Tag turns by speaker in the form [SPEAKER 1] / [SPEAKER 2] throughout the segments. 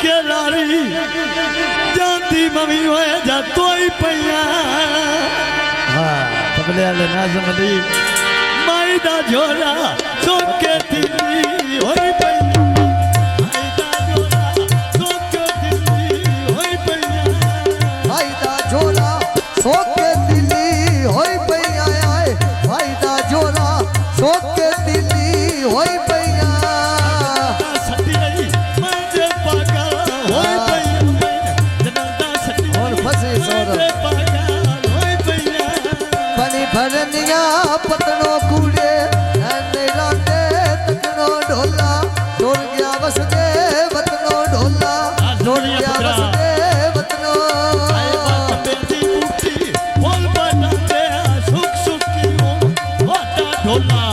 [SPEAKER 1] के लारी जानती मम्मी होए जा तोई पैया हाँ तबले वाले नाज़म अली माई दा झोला सोके दिली होई पैया माई दा झोला सोके दिली होई पैया
[SPEAKER 2] माई दा झोला सोके दिली होई पैया माई दा झोला सोके दिली होई पैया भरनिया पतनो कूड़े लाते तकनो ढोला जोड़ गया बसदे बतनो ढोला जोड़ गया बसदे बतनो
[SPEAKER 1] बोल बनाते सुख सुख की हो ढोला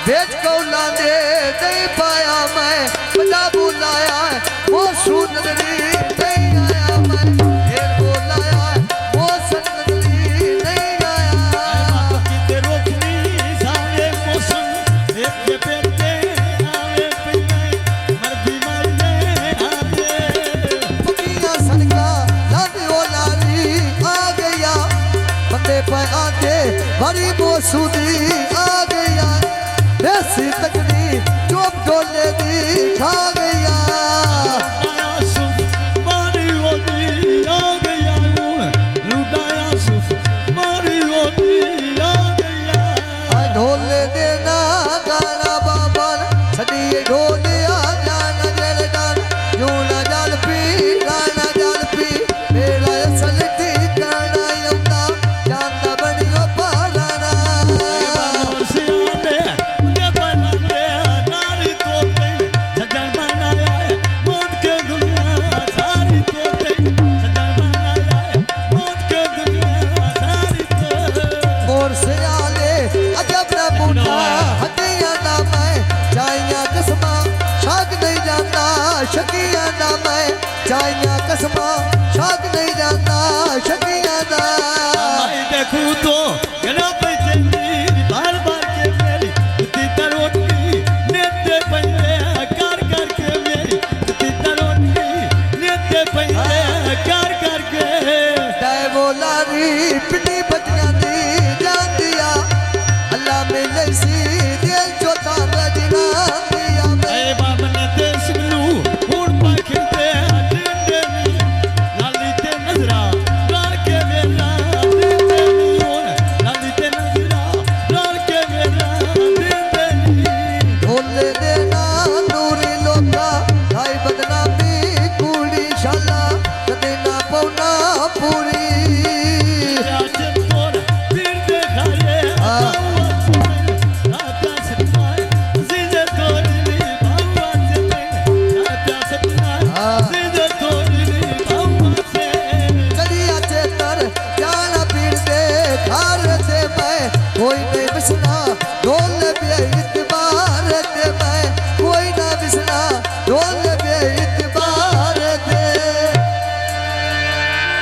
[SPEAKER 2] बेच को लाने नहीं पाया मैं बजा बुलाया वो सुन रही गरीबो सुधी आ गया देसी तकनी चोप डोले दी खा गया
[SPEAKER 1] लुटाया सुफ मारी होती आ गया लुटाया सुफ मारी होती आ गया
[SPEAKER 2] ढोले देना गाना बाबा सदी ढोले आ जाना जल डाल यूना जाल पी गाना जाल पी मेरा असल ठिकाना यमुना जानना बनियो पालाना
[SPEAKER 1] सियाने मुझे बनाने नारी तो गई सजन बनाया है मौत के दुनिया सारी तो गई सजन बनाया है मौत के दुनिया सारी तो
[SPEAKER 2] मोर से आले अजब न बूढ़ा हटिया ना मैं चाइया कसमा शाक नहीं जाता शकिया ना मैं चाइया कसमा शाक नहीं जाता शक